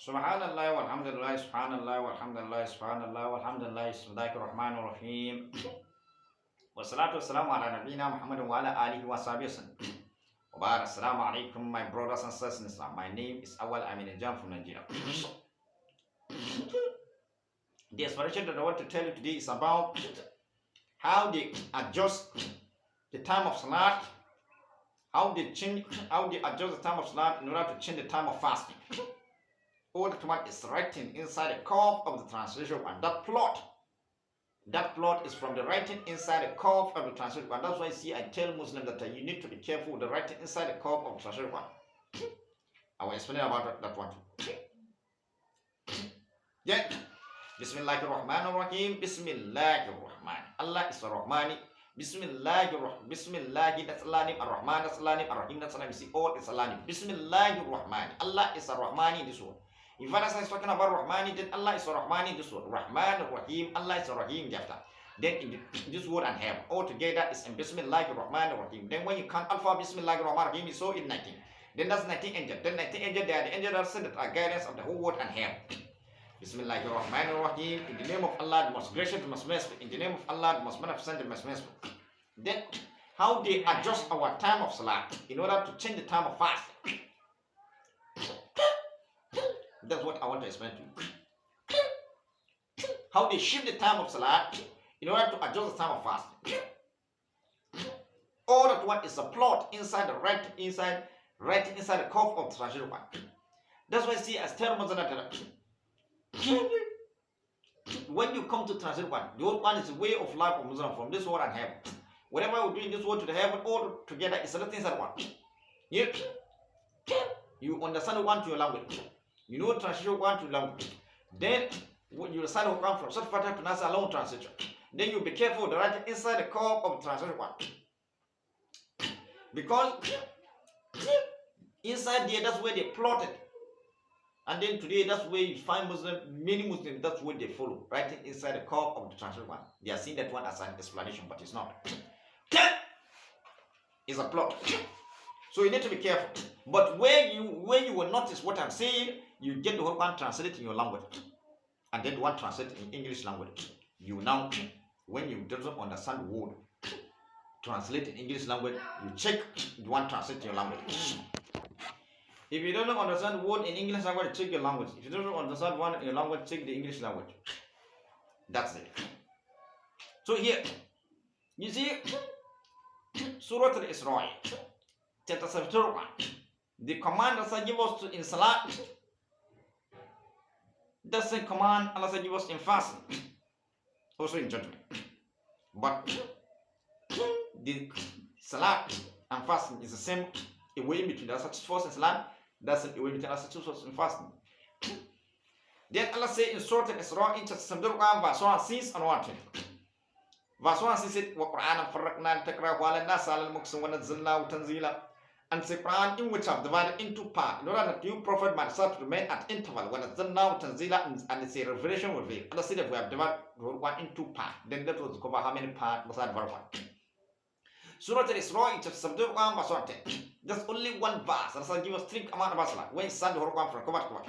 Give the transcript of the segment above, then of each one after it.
Subhanallah walhamdulillah, subhanallah walhamdulillah, subhanallah walhamdulillah, bismillahirrahmanirrahim. Wassalatu wassalamu ala nabiyyina Muhammadin wa ala alihi wa sahbihi wasallam. Assalamu alaikum, my brothers and sisters in Islam. My name is Awal Aminejam from Nigeria. The explanation that I want to tell you today is about how they adjust the time of salat, how they adjust the time of salat in order to change the time of fasting. All that one is written inside the curve of the translation, and that plot is from the writing inside the curve of the translation. And that's why I tell Muslims that you need to be careful with the writing inside the curve of the translation. I will explain about that one too. Yeah. Bismillahirrahmanirrahim. Bismillahirrahman. Allah is Rahmani. Bismillah, that's Allah name. Ar-Rahman, that's Allah name. Ar-Rahim, that's Allah name. See, all is Allah name. Bismillahirrahman. Allah is Ar-Rahmani in this one. If Allah is talking about Rahmani, then Allah is Rahmani in this word. Rahman, Rahim, Allah is Rahim after. Then in this word and have all together is in Bismillahirrahmanirrahim. Then when you count Alpha Bismillahirrahmanirrahim, you saw it 19. Then that's 19 angels. Then 19 angels, they are the angels that said that are guidance of the whole world and have. Bismillahirrahmanirrahim. In the name of Allah, the most gracious, the most merciful. In the name of Allah, the most magnificent, the most merciful. Then how they adjust our time of salat in order to change the time of fasting. That's what I want to explain to you. How they shift the time of salat in order to adjust the time of fasting. All that one is a plot inside the right inside the curve of the translation one. That's why as tell when you come to translate one, the old one is the way of life of Muslim from this world and heaven. Whatever we do in this world to the heaven, all together is a little inside one. You understand one to your language. You know translation one to language. Then when you decide to come from such pattern to answer alone translation. Then you be careful the writing inside the curve of the translation one. Because inside there, that's where they plotted. And then today, that's where you find many Muslims, that's what they follow. Writing inside the curve of the translation one. They are seeing that one as an explanation, but it's not. It's a plot. So you need to be careful. But when you will notice what I'm saying, you get the whole one translated in your language. And then the one translated in English language. You now, when you don't understand the word, translate in English language, you check the one translated in your language. If you don't understand the word in English language, check your language. If you don't understand one in your language, check the English language. That's it. So here, you see, Surah Al-Isra, chapter 71. The command Allah gives us in Salat, that's the command Allah gives us in fasting, also in judgment. But the Salat and fasting is the same way in between. There's such force in Salat, that's the way between such force in fasting. Then Allah says in Surah Al-Isra, in chapter 71, verse 1, 6 and 1. Verse 1 says, وَقُرْآنًا فَرَّقْنَا لِتَقْرَأَهُ عَلَى النَّاسِ عَلَى الْمُكْثِ وَنَزَّلْنَاهُ تَنزِيلًا. And the Quran in which I've divided into parts, in order that you, Prophet, might start to remain at interval. وَنَزَّلْنَاهُ تَنزِيلًا, and it's a revelation revealed. Allah said that we have divided one into parts. Then that was cover how many parts was that verse 1. Surah Al-Isra, chapter 71, verse 1. There's only one verse. Allah give us 3 commands about Salah. When Sun the Quran from cover to cover.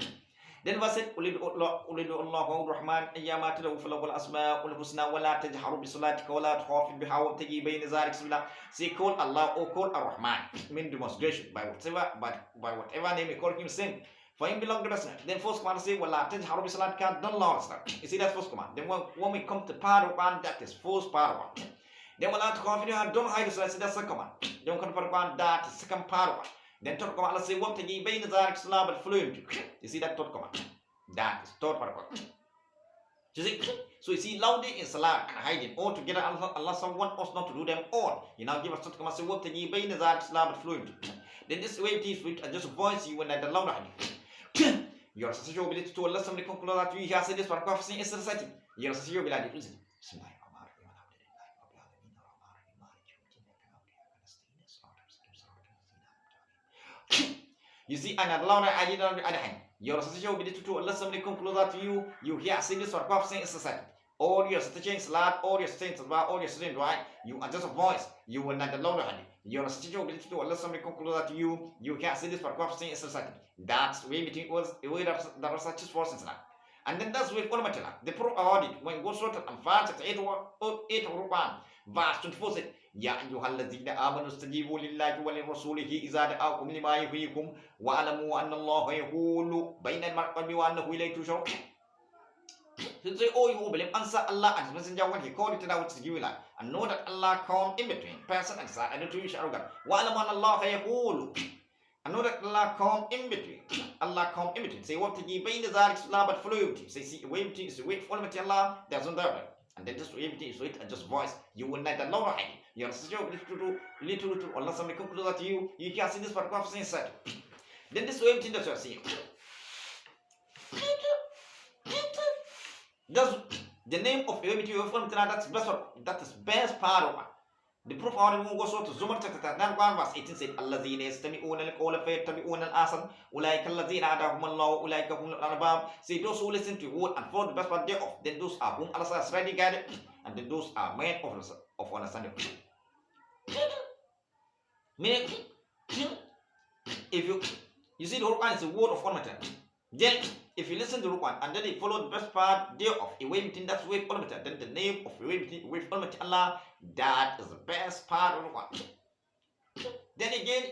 Then verse 8, Ulidu Allah wa Rahman, Ayyama tadawu falawal asma, ul husna, wa la tajharu bi salatika, wa la tukhafid biha wa tagi bayna zalik sabila. Say, call Allah or call Ar-Rahman. Mean demonstration by whatever name you call him, same. For him belong the best. Then first command say, wa la tajharu bi salatika, don't law. You see that first command. Then when we come to part of one, that is first part of one. Then wa la tukhafid biha, don't hide the salat, that's second command. Then come to part of one, that is second part of one. Then third command, Allah say, what to give in the dark slab but fluent. You see that third command? That is third part. You see? So you see, louding in salat and hiding all together. Allah wants us not to do them all. You now give us third command, say, what to give in the dark slab but fluent. Then this way it is with just voice you when the louder hiding. Your social ability to Allah somebody conclude that you hear say this one prophecy is reciting. Your social ability to listen. You see, and Allah I did on the other hand. Your association ability to Allah somebody come closer to you, you hear say this or prophecy is society. or you're stitching salad, or you're stitching sabah, or you're stitching dua, you adjust a voice, you will not download hadith. You're stitching ability to Allah somebody conclude that you can't see this paragraph saying it's a second. That's way between was a way that research is for Islam. And then that's with Ulmatilla. The pro audit when go sort and fast at 8 Ruban, verse 24 said, Ya ayyuhalladhina amanu istajibu lillahi wa lirrasulihi idza da'akum lima yuhyikum wa alamu anna Allah yahulu bayna al-mar'i wa annahu ilayhi tushurun. So say, oh, you who believe, answer Allah and His Messenger when He called it out to give you life, and know that Allah come in between person and side, and the two you shall regard. Wa alamu anna Allah yahulu. And know that Allah come in between. Allah come in between. Say what to give in the Zalik Salah, but follow you. Say, see, way between is to wait for Allah, there's no doubt. And then just way between is wait and just voice. You will not allow a hand. You are such a little to Allah, somebody conclude that you can't see this part of inside. Then this way between that you are seeing. That's the name of way between that is best part of it. The proof of the goes to Zumar 1 verse 18 said, Allazina yastami'una al-qawla fayattabi'una al-ahsan, ulaika allazina hadahum Allah, ulaika humul albab. Say those who listen to your word and follow the best part thereof, then those are whom Allah has already guided, and then those are men of understanding. Meaning, if you see the Quran is a word of Almighty, then if you listen to the Quran and then you follow the best part thereof, a way between that's with Almighty, then the name of a way between with Almighty Allah, that is the best part of the Quran. Then again,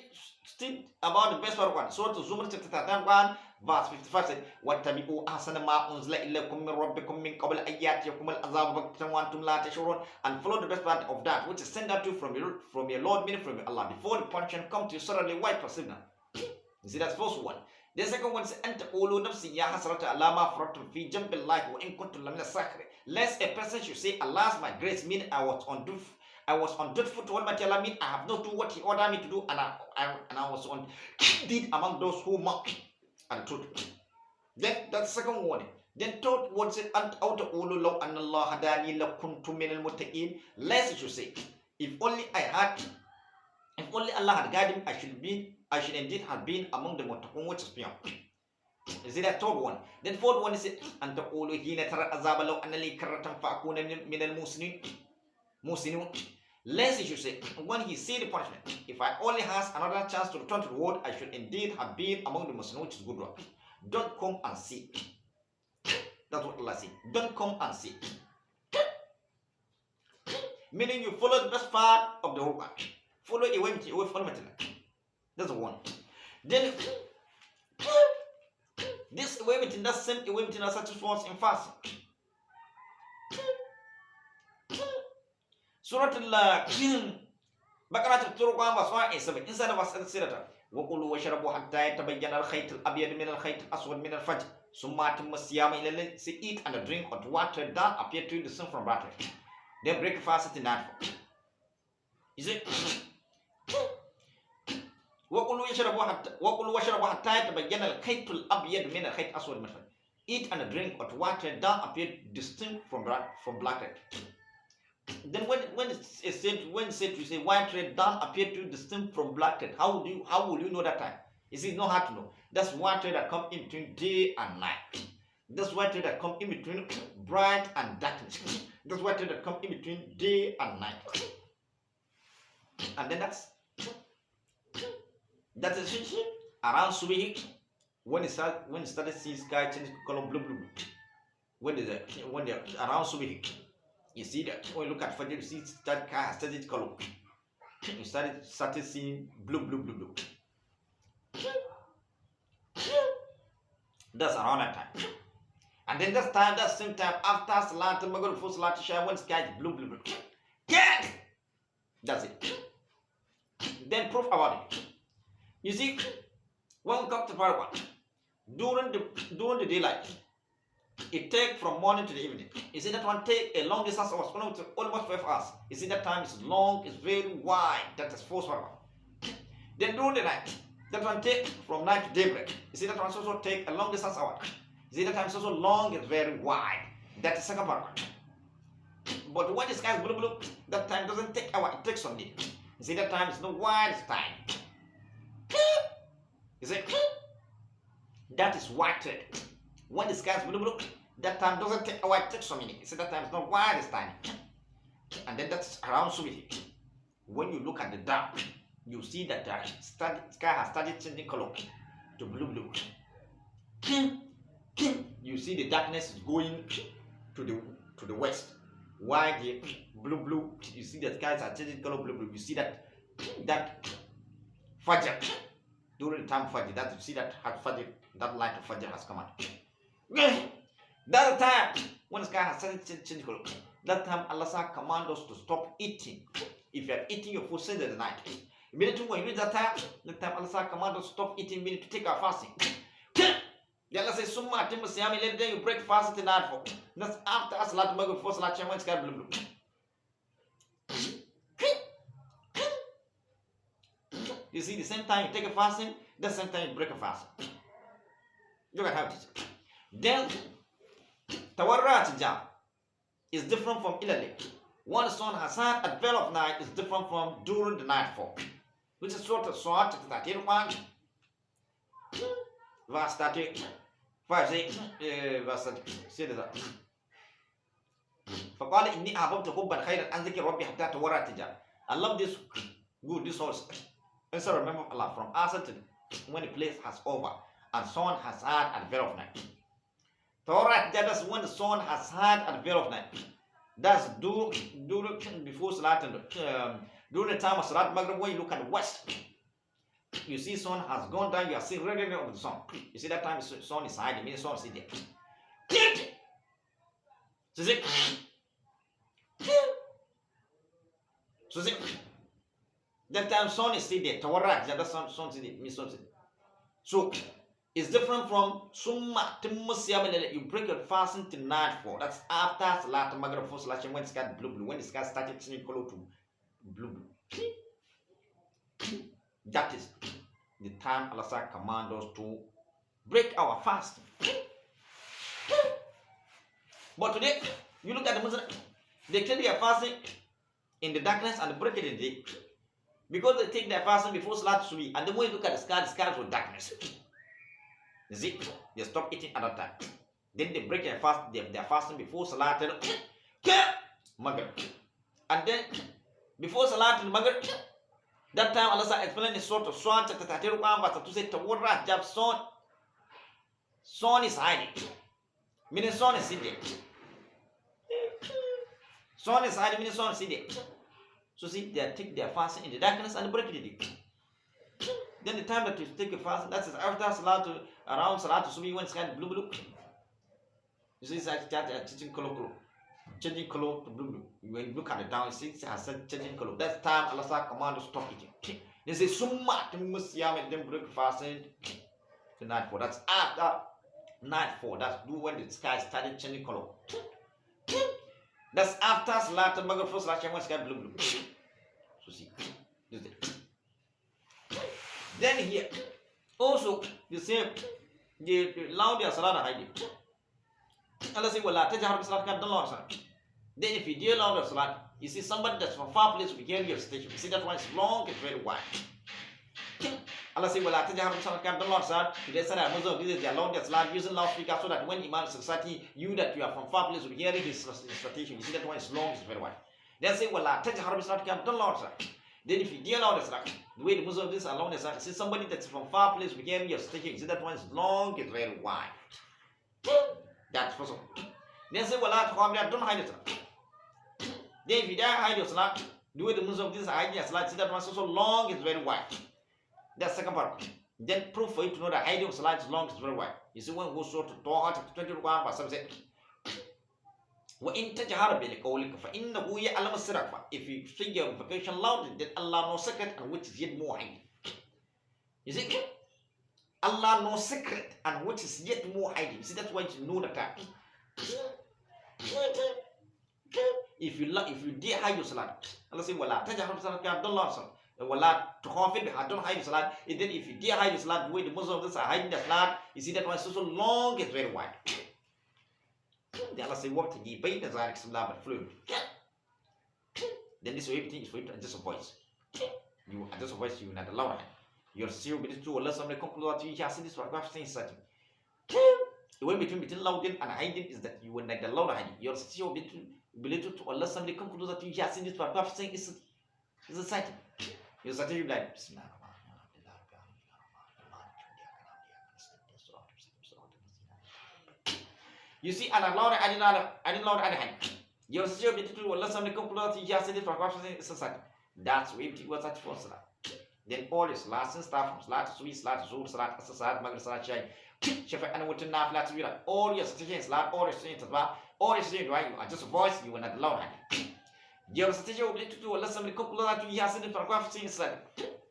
still about the best part of the Quran. So to Zumar chapter 1 verse 55 said, وَاتَّبِعُوا أَحْسَنَ مَا أُنزِلَ إِلَيْكُم مِّن رَّبِّكُم مِّن قَبْلِ أَن يَأْتِيَكُمُ الْعَذَابُ بَغْتَةً وَأَنتُمْ لَا تَشْعُرُونَ, and follow the best part of that which is sent out to you from your Lord, meaning from your Allah, before the punishment come to you suddenly. Why perceive now? You see, that's first one. The second one is أَنْ تَقُولُوا نَفْسِي يَا حَسْرَةَ عَلَىٰ مَا فَرَطْتُ فِي جَنبِ اللَّهِ وَإِن كُنتُ لَمِنَ السَّاخِرِينَ. Lest a person should say, Alas, my grace, meaning I was ungrateful to Almighty Allah, mean I have not done what He ordered me to do, and I was on did among those who mock and truth. Then that's the second warning. Then third one said, أَوْ تَقُولُوا لَوْ أَنَّ اللَّهَ هَدَانِي لَكُنتُ مِنَ الْمُتَّقِينَ. Lest you should say, if only Allah had guided me, I should indeed have been among the muttaqun, which is beyond. You see that third one. Then fourth one is أَنْ تَقُولُوا حِينَ تَرَى الْعَذَابَ لَوْ أَنَّ لِي كَرَّةً فَأَكُونَ مِنَ الْمُحْسِنِينَ. Lest you should say, when he see the punishment, if I only has another chance to return to the world, I should indeed have been among the Muslims, which is good work. Don't come and see. That's what Allah said. Don't come and see. Meaning you follow the best part of the whole work. Follow away from it. That's the one. Then this away between that same away between that satisfies in fasting. Surah Al-Baqarah chapter 1 verse 1 inside of verse 7. وَقُلُوا وَاشْرَبُوا حَتَّى يَتَبَيَّنَ الْخَيْطُ الْأَبْيَضُ مِنَ الْخَيْطِ الْأَسْوَدِ مِنَ الْفَجْرِ ثُمَّ أَتِمُّوا الصِّيَامَ إِلَى اللَّيْلِ. Say, eat and drink or water down appear to you the sun from brightness. Then break fast at nightfall. You see? وَقُلُوا وَاشْرَبُوا حَتَّى يَتَبَيَّنَ الْخَيْطُ الْأَبْيَضُ مِنَ الْخَيْطِ الْأَسْوَدِ مِنَ الْفَجْرِ. Eat and drink or water down appear distinct from black red. Then when it's said you say white red down appear to distinct from black red, how will you know that time? Is it not hard to know? That's white red that come in between day and night. That's white red that come in between bright and darkness. That's white red that come in between day and night. And then that is around Subhi when it started seeing sky change color blue. When they're around Subhi. You see that when you look at Fajr, you see that car has started color. You started seeing blue. That's around that time. And then that same time after Salat al-Maghrib, before Salat al-Isha, when sky is blue. Yeah! That's it. Then proof about it. You see, when we come to paragraph, during the daylight, it takes from morning to the evening. You see that one take a long distance of almost 12 hours. You see that time is long, it's very wide. That is first paragraph. Then during the night, that one take from night to daybreak. You see that one also take a long distance hour. You see that time is also long, it's very wide. That is second paragraph. But when the sky is blue, that time doesn't take hour, it takes some day. You see that time is no wide time. You see, that is white red. When the sky is blue, That time doesn't take a while, it takes some minutes. You see, that time is not wide, it's tiny. And then that's around Subi. When you look at the dark, you see that the sky has started changing color to blue. You see the darkness is going to the west. Why the blue? You see the skies are changing color blue. You see that Fajr during the time of Fajr. That you see that Fajr, that light of Fajr has come out. That time when the sky has started changing color. That time Allah command us to stop eating. If you are eating your food since the night, immediately when you reach that time Allah command us to stop eating, meaning to take our fasting. Then Allah says, Summa atimmu siyami, let then you break fast till nightfall. That's after Salat Maghrib, before Salat Shema, when sky blue. You see, the same time you take a fasting, the same time you break a fast. Look at how it is. Then Tawarrat Jam is different from Ilali. When the sun has had at veil of night is different from during the nightfall. Which is sort of chapter 31, verse 30, verse 30. فقال إني أحببت حبا خيرا عن ذكر ربي حتى تورط الجبال. I love this horse. And so remember Allah from Asr to when the place has over and sun has had at veil of night. Tawarrat, that's when the sun has had at veil of night. That's during before Salat and during the time of Salat Maghrib, when you look at the west, you see sun has gone down, you are seeing radiant of the sun. You see that time the sun is hiding, meaning the sun is there. So see, that time sun is still there. Tawarrat, that sun is there, means sun is there. So it's different from Summa Timmu Siyami, you break your fasting till nightfall. That's after Salat Maghrib, before Salat when it's got blue. When it's got started changing color to blue. That is the time Allah commands us to break our fast. But today, you look at the Muslims, they take their fasting in the darkness and break it in the day. Because they take their fasting before Salat Subi, and then when you look at the sky was darkness. You see, they stop eating at that time. Then they break their fasting before Salat and Maghrib. And then before Salat and Maghrib, that time Allah explained the sort of Swan chapter 31 verse 2 said Tawarrat Jab sun is hiding. Meaning sun is sitting. Sun is hiding, meaning sun is sitting. So see, they take their fasting in the darkness and break it. Then the time that you take a fast, that is after Salat, around Salat to Subi, when it's kind of blue. You see, it's like changing color to blue. When you look at it down, you see it has changing color. That's time Allah command to stop eating. They say, Summa Timmu Siyami, and then break fasting to nightfall. That's after nightfall. That's when the sky started changing color. That's after Salat and Maghrib, first Salat, when it's kind of blue. So see, this is it. Then here, also the same, the loud their salat hiding. Allah say, well, tajahar salat can don't loud salat. Then if you deal loud salat, you see somebody that's from far place will hear your station. You see that one is long, it's very wide. Allah say, well, tajahar salat can don't loud salat. They said that Muslim this is their loud their salat using loudspeaker so that when Imam society, you that you are from far place will hear his station. You see that one is long, it's very wide. They say, well, tajahar salat can don't loud salat. Then if you deal out the salat, the way the Muslims this along the salat, see somebody that's from far place will hear your station. You see that one is long, it's very wide. That's first of all. Then say, well, don't hide it. Then if you dare hide your salat, the way the Muslims this hide your salat, see that one is so long, it's very wide. That's second part. Then proof for you to know that hiding of salat is long, it's very wide. You see when we go so to Torah chapter 21 verse 7 say, وَإِن تَجْهَرَ بِالْقَوْلِ فَإِنَّهُ يَعْلَمُ السِّرَّ. If you speak your invocation loudly, then Allah knows secret and which is yet more hidden. You see, Allah knows secret and which is yet more hidden. See, that's why you know that. If you dare hide your salat, Allah say, "Wala tajahar salat ka don't loud salat. Wala tukhafid biha, don't hide your salat." And then if you dare hide your salat, the way the Muslims are hiding the salat, you see that one is so long, it's very wide. Then Allah say, what to give pain as I but fluid. Then this way everything is for you to adjust a voice. You adjust a voice, you not allow it. You're still with it to Allah, somebody conclude what you have seen this paragraph saying such. The way between louding and hiding is that you will like the loud hiding. Your still ability to Allah somebody come closer to you, just in this part of saying is a sight. You're starting you like you see, and Allah I didn't loud and hide. Your still ability to Allah somebody come closer to you, just in this part of saying is a sight. That's where it was at for salat. Then all is last and stuff from salat, sweet salat, zuhr salat, asr salat, maghrib salat, shai. Shafa and what not flat to be like all your stations, lot, all your stations, all your stations, right? You are just a voice, you will not allow it. Your station will lead to do a lesson with Coca-Cola to Yasin and paragraph things like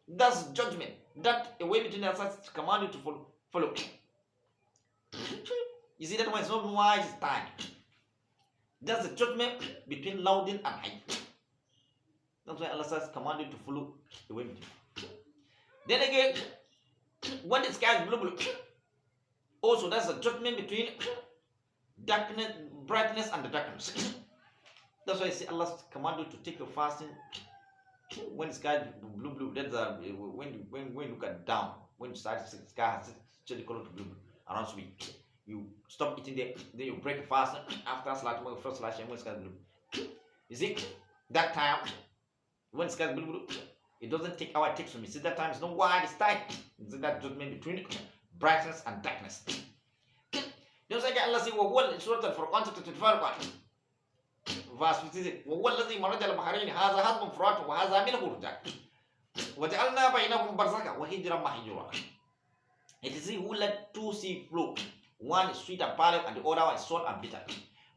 that's judgment. That a way between us to command you to follow. You see that one is not wise time. That's the judgment between louding and high. That's why Allah says command you to follow the way between. Then again, when the sky is blue. Also, that's a judgment between darkness, brightness, and the darkness. That's why I say Allah command you to take your fasting when the sky is blue. That's when you look at down, when you start the sky has change the color to blue around sweet. You stop eating there, then you break the fast after salat, first salat, when the sky is blue. You see that time when the sky is blue, it doesn't take hour, it takes from you. See that time is no wide, it's tight. It's that judgment between brightness and darkness. Just like Allah says, وَهُوَ Surah Al-Furqan 25 verse 56 وَهُوَ الَّذِي مَرَجَ الْبَحْرَيْنِ هَذَا هَضْبٌ فُرَاتٌ وَهَذَا مِلْحٌ أُجَاجٌ وَجَعَلْنَا بَيْنَهُمْ بَرْزَخًا وَحِجْرًا مَحْجُورًا. It is He who let two seas flow. One is sweet and bitter, and the other one is salt and bitter.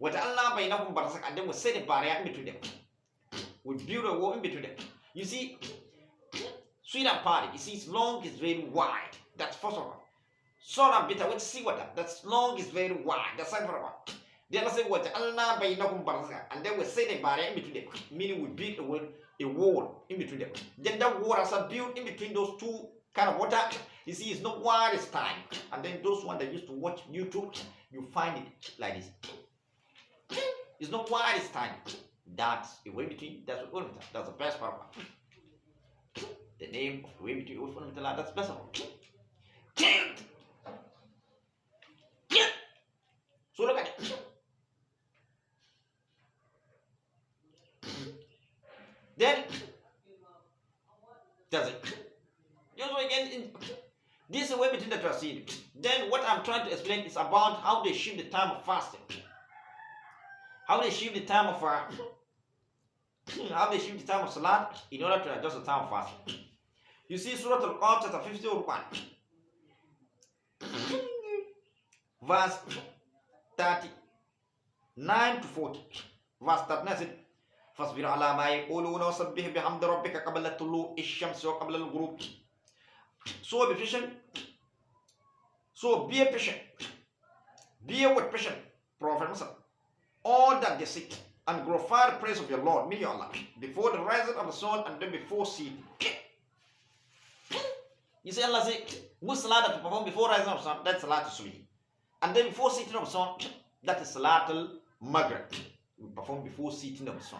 وَجَعَلْنَا بَيْنَهُمْ بَرْزَخًا, and then we set a barrier in between them. We build a wall in between them. You see, sweet and bitter, you see, its long is very wide. That's first of all. Salt and bitter, let's see what that's long is very wide. That's second of all. Then I say what Allah bainahum barzakh, and then we say the barrier in between them, meaning we build a wall in between them. Then that wall has built in between those two kind of water. You see, it's not wide as time. And then those ones that used to watch YouTube, you find it like this. It's not wide as time. That's a way between. That's what that's the best part. The name of the way between. That's the best part. So look at it. Then does it? Just again, this is the way between the transit. Then what I'm trying to explain is about how they shift the time of fasting. How they shift the time of how they shift the time of salat in order to adjust the time of fasting. You see Surah Al-Qur'an chapter 51. Verse 39 to 40. Verse 39 said, فاصبر على ما يقولون وسبح بحمد ربك قبل طلوع الشمس وقبل الغروب. So be patient. So be patient. Be with patient, Prophet Musa. All that they seek and glorify the praise of your Lord, meaning Allah, before the rising of the sun and then before seeing. You see Allah say, which salat that you perform before rising of the sun, that's salat al-subhi. And then before setting of the sun, that is salat al-maghrib. You perform before setting of the sun.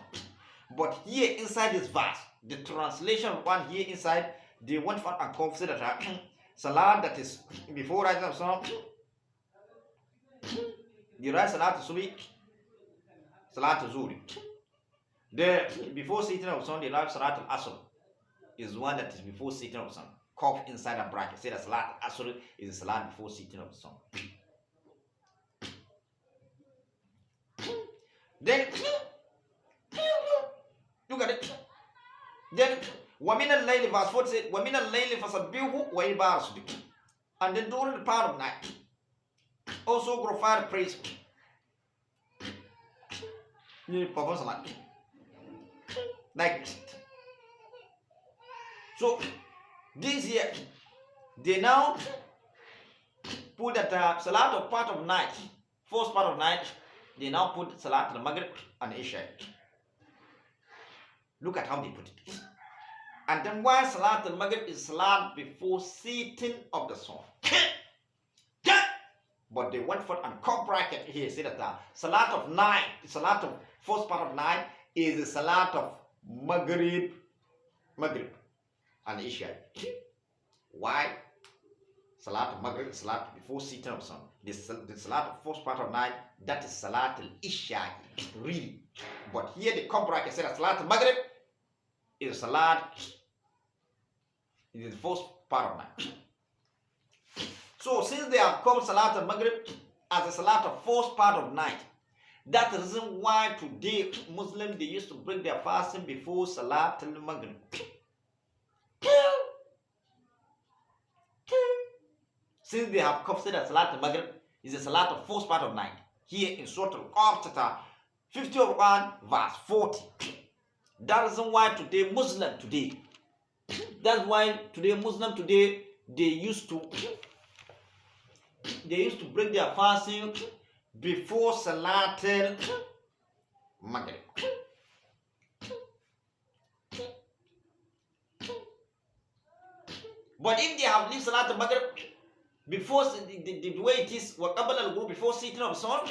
But here inside this verse, the translation of one here inside, they went for and consider that salat that is before rising of the sun, the rise salat al-subhi, salat al-zuhri. The before setting of the sun, the rise salat al-asr is one that is before setting of the sun. Cough inside a bracket. Say that salat al-asr is a salat before setting of the sun. Then look at it. Then وَمِنَ اللَّيْلِ verse 40 said وَمِنَ اللَّيْلِ فَسَبِّحْهُ وَإِدْبَارَ السُّجُودِ. And then during the part of night, also glorify the praise. You perform salat like it. So this year they now put that salat of part of night, first part of night. They now put salat al-maghrib and isha. Look at how they put it. And then why salat al-maghrib is salat before setting of the sun. But they went for and cut bracket here. Say that salat of night, salat of first part of night is the salat of maghrib and isha. Why? Salat al-Maghrib, salat before setting of sun. The salat of first part of night, that is salat al-Isha, really. But here the Kubra can say that salat al-Maghrib is salat, it is the first part of night. So since they have called salat al-Maghrib as a salat of first part of night, that's the reason why today Muslims, they used to break their fasting before salat al-Maghrib. Since they have considered Salat al-Maghrib is a Salat of first part of night, here in Surah Al-Qaf chapter 51 verse 40. That is why today Muslim today, that's why today Muslim today, they used to break their fasting before Salat al-Maghrib. But if they have lived Salat al-Maghrib before the way it is, before sitting of sun,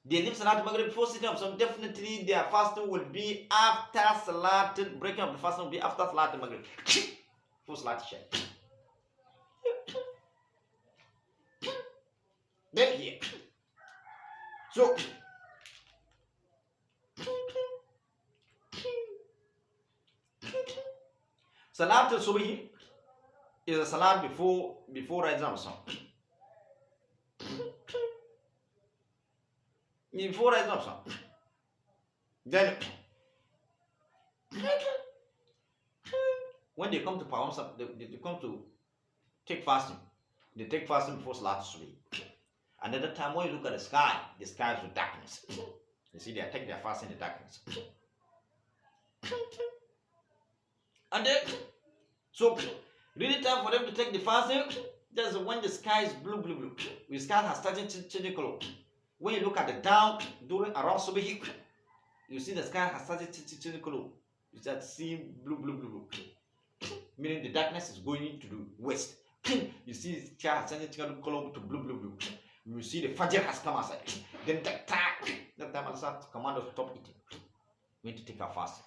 they leave Salat al-Maghrib before sitting of sun, definitely their fasting will be after Salat, breaking of the fasting will be after Salat al-Maghrib. Before Salat Isha. Then here. So, Salat al-Subhi is a salat before rising of sun. Before rising of sun. Then when they come to perform something, they come to take fasting. They take fasting before salat subhi. And at that time when you look at the sky is with darkness. You see, they are taking their fasting in the darkness. And then so really time for them to take the fasting, that's when the sky is blue. The sky has started changing color. When you look at the down during around Subhi, you see the sky has started changing color. You start seeing blue. Meaning the darkness is going to the west. You see the sky has started changing color to blue. You see the Fajr has come outside. Then that time Allah command us to stop eating. We need to take our fast.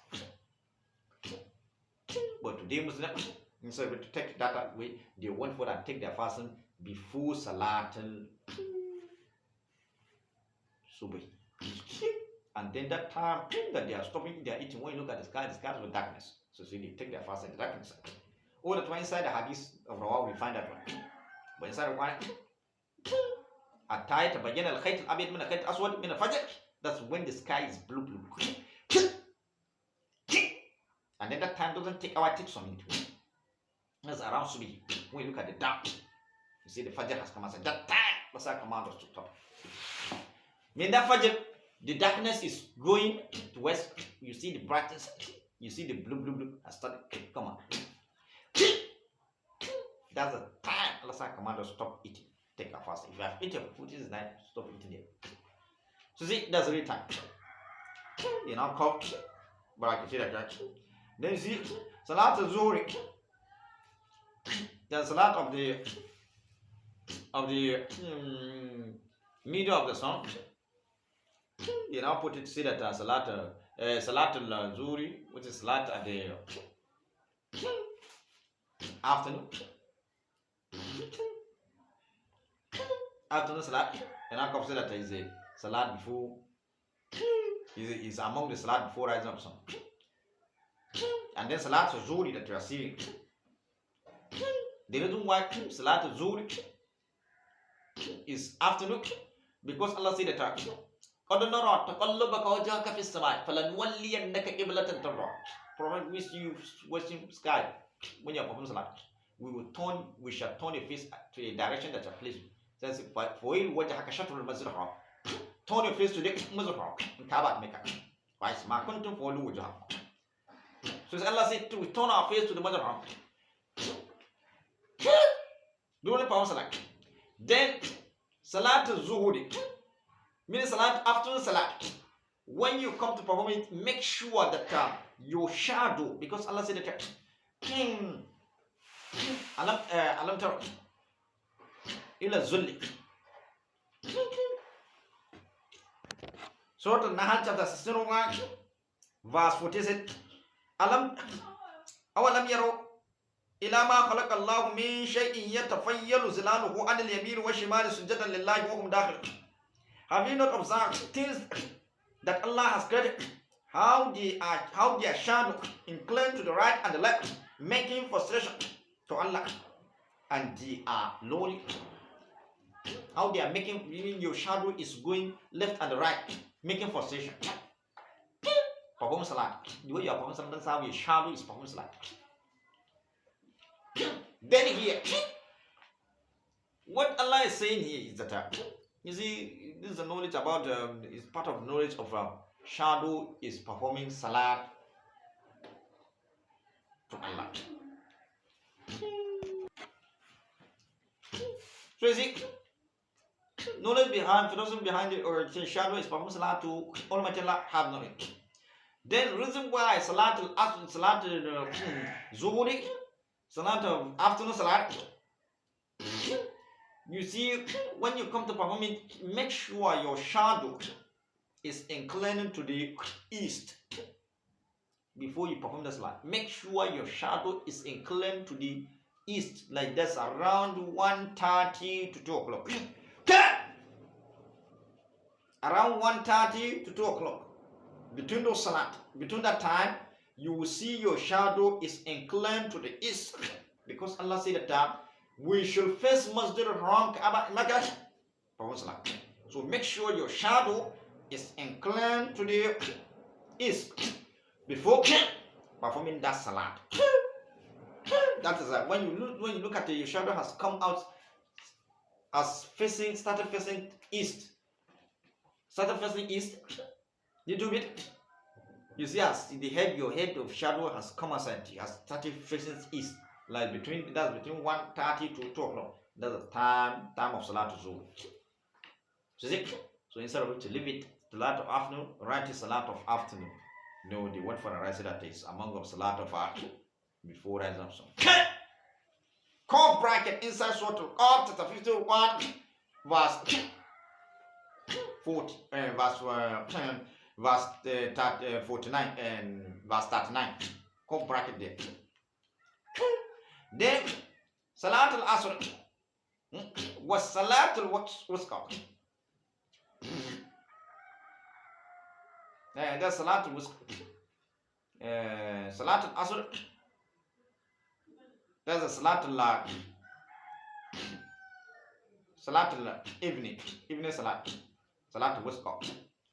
But today Muslims, instead of to take that way, they went for and take their fasting before Salat al-Subhi. And then that time that they are stopping, they are eating, when you look at the sky is with darkness. So see, they take their fasting in the darkness. All that one inside the hadith of Rawah, we find that one. But inside the one, at tabayyana al-khayt al-abyad min al-khayt al-aswad min al-fajr, that's when the sky is blue. And then that time doesn't take our take some into it. That's around Subhi. When you look at the dark, you see the Fajr has come outside. That time, that's our command us to stop. When that Fajr, the darkness is going to west. You see the brightness. You see the blue has started to come on. That's the time Allah command us to stop eating. Take our fasting. If you have eaten food this night, stop eating it. So see, that's the real time. You know, cough, but I can see that. Then you see Salat al-Zuhri. The salat of the middle of the sun. You now put it, see that salat al-Zuhri, which is salat at the afternoon. Afternoon salat, and I consider that is a salat before, is among the salat before rising of sun. And then salat al-Zuhri that you are seeing. The reason why Salat al-Zuhri is afternoon, because Allah said that Prophet, you watching sky when you are performing salat. We shall turn your face to a direction that you are pleased. Says for you what turn your face to the Masjid in Kaaba Mecca. Why is my content for you? So Allah said to turn our face to the Masjid. During the power salat. Then Salat al-Zuhri, meaning salat after salat. When you come to perform it, make sure that your shadow, because Allah said that alam tara ila zulli. Surah An-Nahl chapter 61 verse 46. Awalam yaro إلى ما خلق الله من شيء يتفيل ظلاله عن اليمين والشمال سجدا لله وهم داخل. Have you not observed things that Allah has created? How their shadow incline to the right and the left, making frustration to Allah, and they are lowly. How they are making, meaning your shadow is going left and right, making frustration. Perform salat. The way you are performing salat, that's how your shadow is performing salat. Then here, what Allah is saying here is that you see, this is a knowledge about. It's part of knowledge of shadow is performing salat to Allah. So you see, knowledge behind, philosophy behind it, or shadow is performing salat to Almighty Allah, have knowledge. Then reason why salat al-asr, salat zuhuri, salat of afternoon salat, you see, when you come to perform it, make sure your shadow is inclining to the east before you perform the salat. Make sure your shadow is inclined to the east, like this, around 1:30 to 2 o'clock. Around 1:30 to 2 o'clock. Between those salat, between that time, you will see your shadow is inclined to the east, because Allah said that we should face Masjid al-Haram, Kaaba, Makkah. So make sure your shadow is inclined to the east before performing that salat. That is when you look at it, your shadow has come out as started facing east. Started facing east. Little bit. You see, as your head of shadow has come aside, it has started facing east. Like between 1:30 to 2 o'clock. That's the time of Salat Zuhr. So instead of to leave it Salat of afternoon, write it Salat of afternoon. No, the word for the right that is among of Salat of afternoon before rising up sun. Curve bracket inside Surah Al-Qaf, chapter 51, verse 40, verse 49 and verse 39. Curve bracket there. Then Salat al-Asr was Salat al-Wusta. That's Salat al-Wusta. Salat al-Asr, that's a Salat al-Evening Salat. Salat al-Wusta.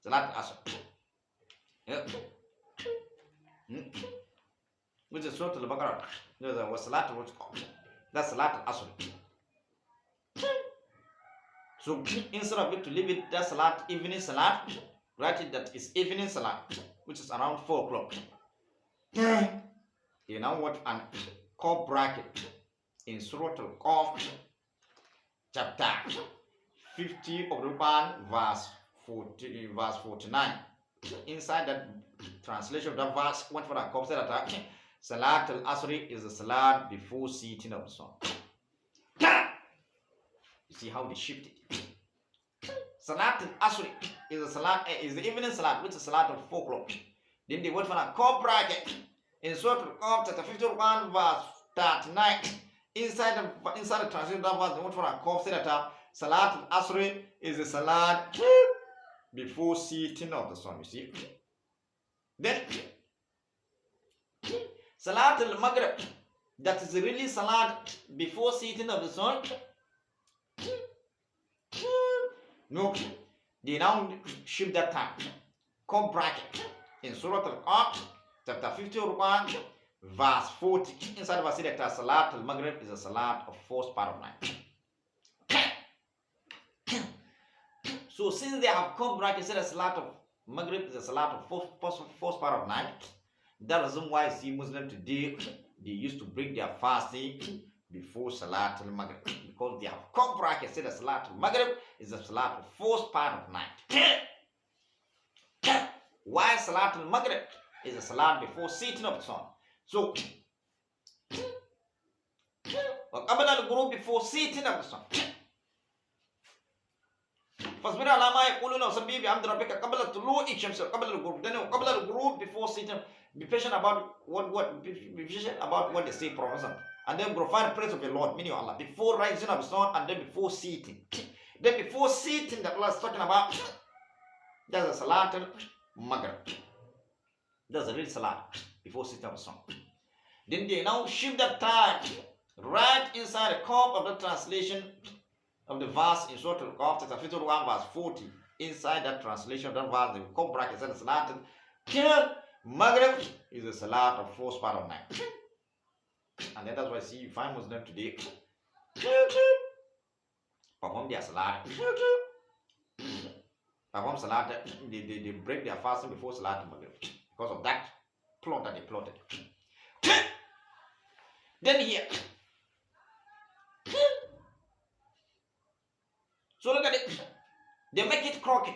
Salat al-Asr. Yep. Which is Surah Al-Baqarah. There was Salat al-Wusta. That's Salat al-Asr. So instead of it to leave it, that Salat, evening Salat, write it that is evening Salat, which is around 4 o'clock. You know what? An curve bracket in Surah Al-Qaf, chapter 50 of the Quran, verse 49. Inside that translation of that verse, what for that curve said that Salat al-Asr is the Salat before setting of the sun. You see how they shifted. Salat al-Asr is the evening Salat, which is Salat of 4 o'clock. Then they went for a curve bracket in Surah Al-Qaf, chapter 51, verse 39. Inside the translation of that verse, they went for a curve said that Salat al-Asr is the Salat before setting of the sun. You see. Then Salat al-Maghrib, that is really Salat before setting of the sun. No, they now shift that time. Curve bracket in Surah Al-Qaf, chapter 51, verse 40. Inside the verse that Salat al-Maghrib is a Salat of first part of night. So since they have curve bracket, said a Salat of Maghrib is a Salat of first part of night. That is why I see Muslims today, they used to break their fasting before Salat al-Maghrib, because they have curve bracket said that Salat al-Maghrib is a Salat of first part of night. Why Salat al-Maghrib is a Salat before setting of the sun. So قبل الغروب before setting of the sun. فاصبر على ما يقولون وسبح بحمد ربك قبل طلوع الشمس قبل الغروب. Then قبل الغروب before setting. Be patient about what they say, Prophet. and then glorify the praise of the Lord, meaning Allah, before rising of the sun, and then before sitting. Then before sitting that Allah is talking about, there's a salat al-maghrib. There's a real salat before sitting of the sun. Then they now shift that time right inside the curve of the translation of the verse in Surah Al-Qaf, chapter 51, verse 40. Inside that translation of that verse, the curve bracket says the salat al-maghrib is the salat of first part of night. And then that's why you find Muslims today perform their salat. Perform salat, they break their fasting before salat maghrib because of that plot that they plotted. Then here, so look at it. They make it crooked.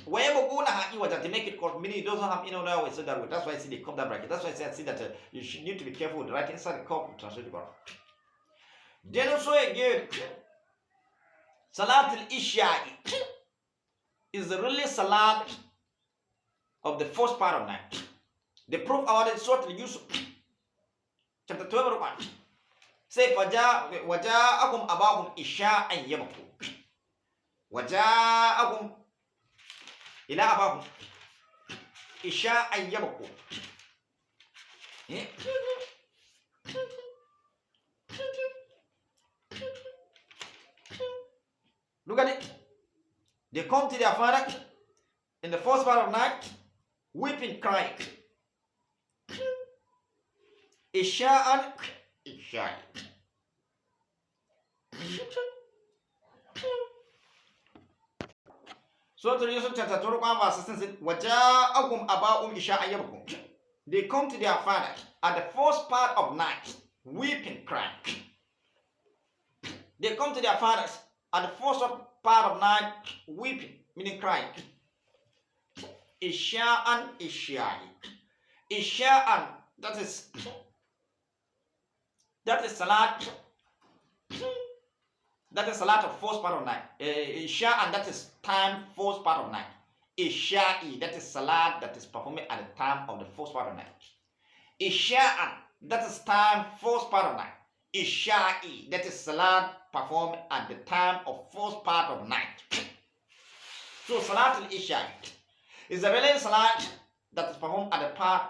Wherever go now, they make it crooked. Meaning it doesn't have any other way. So that way. That's why I see they come that bracket. That's why I see that you should need to be careful with writing inside the cup to translate the Quran. Then also again, Salat al-Isha'i is the really Salat of the first part of night. The proof about it, Surah Al-Yusuf, chapter 12, verse 1. Say, وَجَاءَكُمْ أَبَاهُمْ إِشَاءً يَبْكُونَ وَجَاءَكُمْ إِلَىٰ أَبَاهُمْ إِشَاءً يَبْكُونَ. Look at it. They come to their father in the first part of night, weeping, crying. Isha'an, Isha'i. So to Yusuf chapter 21 verse 16 says, وَجَاءَهُمْ أَبَاهُمْ إِشَاءً يَبْكُونَ. They come to their father at the first part of night, weeping, crying. They come to their fathers at the first part of night, weeping, meaning crying. Isha'an, Isha'i. Isha'an, that is salat. That is salat of first part of night. Isha'an, that is time first part of night. Isha'i, that is salat that is performed at the time of the first part of night. Isha'an, that is time first part of night. Isha'i, that is salat performed at the time of first part of night. So salat al-Isha'i is the related salat that is performed at the part.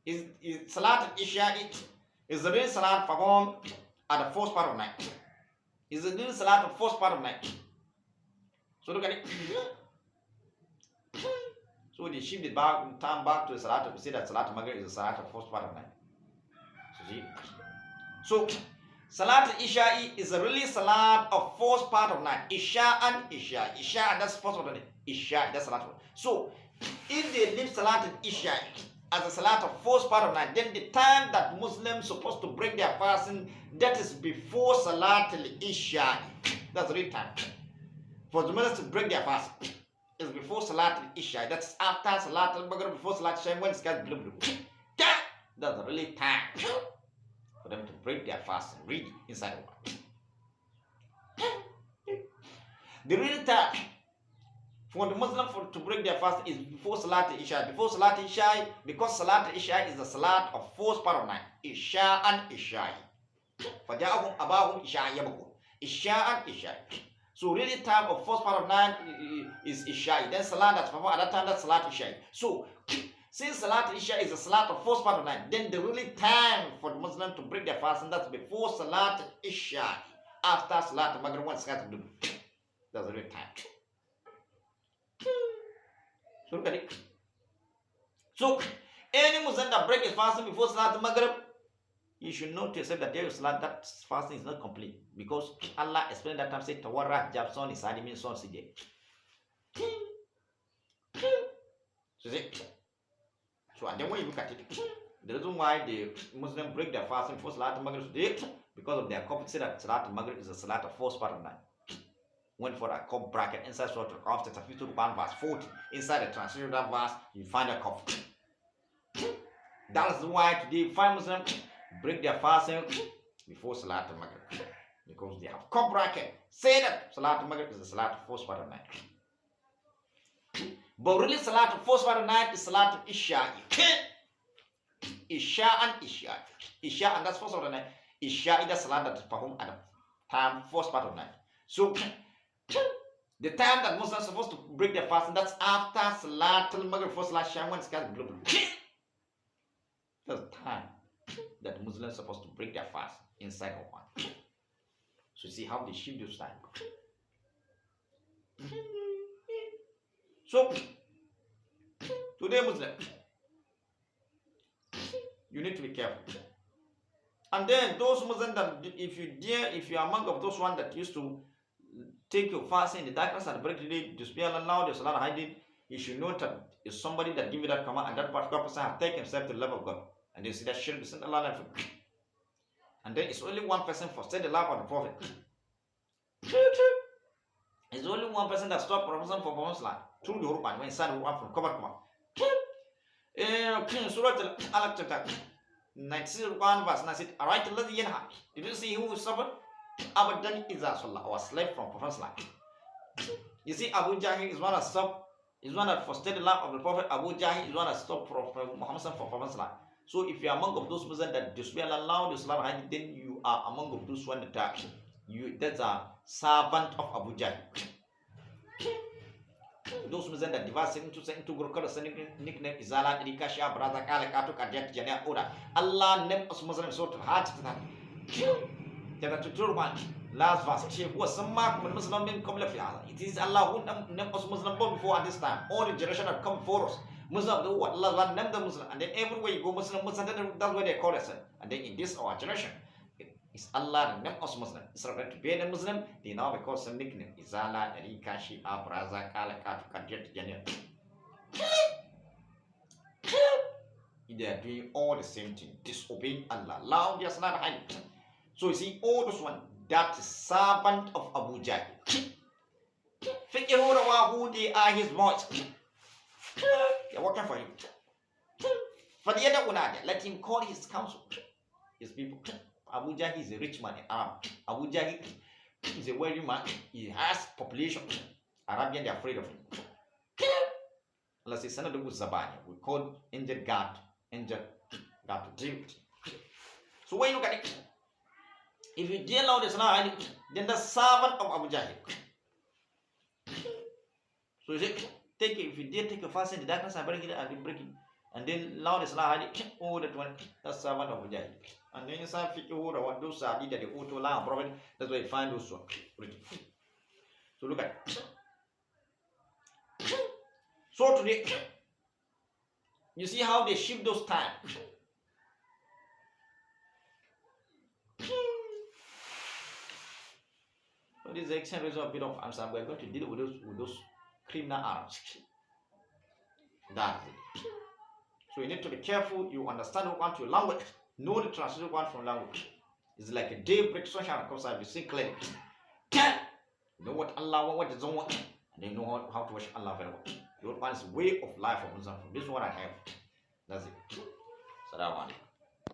Is salat al-Isha'i is the real salat performed at the first part of night. Is the real salat of first part of night. So look at it. So they shift it back, turn back to the salat. We say that salat maghrib is the salat of first part of night. So see. So salat al-Isha'i is the really salat of first part of night. Isha'an, Isha'i. Isha'an, that's first part of night. Isha'i, that's salat. So if they leave salat al-Isha'i as a salat of first part of night, then the time that Muslims supposed to break their fasting, that is before salat al-Isha'i. That's the real time for the Muslims to break their fast. Is before salat al-Isha'i. That's after salat al-Maghrib, before salat al-Isha'i, when it's got blue. That's the really time for them to break their fast and read inside the world. The real time for the Muslim to break their fast is before Salat al-Isha. Before Salat al-Isha, because Salat al-Isha is the Salat of first part of night. Isha and Isha. فَجَاءَهُمْ أَبَاهُمْ إِشَاءً يَبْكُونَ. Isha and Isha. So really time of first part of night is Isha. Then Salat that's performed at that time, that's Salat Isha. So since Salat Isha is the Salat of first part of night, then the really time for the Muslim to break their fast, and that's before Salat Isha. After Salat Maghrib, when it's got to do. That's the real time. So look at it. So any Muslim that breaks his fasting before Salat Maghrib, you should know to yourself that there is Salat, that fasting is not complete. Because Allah explained that time, said, Tawarra Jab son is Adimin son Sidi. So and then when you look at it, the reason why the Muslims break their fasting before Salat Maghrib today, because of their copy say that Salat Maghrib is the Salat of first part of night. Went for that cup bracket inside Surah Al-Qaf, chapter 51, verse 40. Inside the translation of that verse, you find a cup. That is why today five Muslims break their fasting before Salat al-Maghrib. Because they have cup bracket. Say that Salat al-Maghrib is the Salat of first part of night. But really Salat of first part of night is Salat al-Isha. Isha and Isha. Isha, and that's first of the night. Isha is the salat that perform at the time, first part of night. So, the time that Muslims are supposed to break their fast, and that's after salat till Maghrib, first salat, Sham, when it's got blue. That's the time that Muslims are supposed to break their fast inside of one. So, see how they shift those time. So, today, Muslim, you need to be careful. And then those Muslims that if you are among of those ones that used to take your fast in the darkness and break the day, to speak aloud, there's a lot of hiding, you should know that it's somebody that give you that command, and that particular person has taken himself to the level of God. And you see that shirk is Allah. And then it's only one person for say the life of the Prophet. It's only one person that stopped Prophet for Prophet's life through the Quran when he said the Quran from cover. Surah Al chapter 91 verse 9 said, "Alright, did you see who suffered? Abadan Izasullah was slave from Prophet's life." You see, Abu Jahl is one that stopped, is one that frustrated the life of the Prophet. Abu Jahl is one that stopped Prophet Muhammad for Prophet's life. So if you are among of those Muslims that disobey Allah, then you are among of those one that that's a servant of Abu Jahl. Those Muslims that divide into group nickname Izala Idikasha brother Kale Katu Kajet Jania Oda. Allah name us Muslims sort of hard to that. Chapter 2 last verse. She was some mark when Muslim name come left. It is Allah who name us Muslim born before at this time. All the generation that come before us. Muslim do what Allah name the Muslim, and then everywhere you go Muslim, that's why they call us. And then in this our generation, it's Allah name us Muslim. Instead of to be a Muslim, they now because some nickname Izala, Rikashi, Abraza, Kalakatu, Kajet, Jania. They are doing all the same thing, disobeying Allah. Loud, just not high. So you see, all those one that is servant of Abu Jahl. Figure out who they are, his voice. They're working for him. For the other one, let him call his council, his people. Abu Jahl is a rich man in Arab. Abu Jahl is a wealthy man. He has population. Arabian, they're afraid of him. Let's say, Sanadu Zabani, we call angel God to deal with. So when you look at it, if you deal out this now, then the servant of Abu Jahl. So you say, take it, if you did take a fast in the darkness and break it, and break it. And then loud is now oh that one, that's servant of Abu Jahl. And then inside figure what those are that the auto line prophet, that's why you find those one. So look at it. So today, you see how they shift those time. So this is the extent result of a bit of answer. We're going to deal with those criminal Arabs. That's it. So you need to be careful. You understand what your language. Know the translation one from language. It's like a daybreak sunshine comes out. You see clearly. You know what Allah what is on what, and they know how to worship Allah very well. Your one is way of life of Muslim. This is what I have. That's it. Salaam alaikum.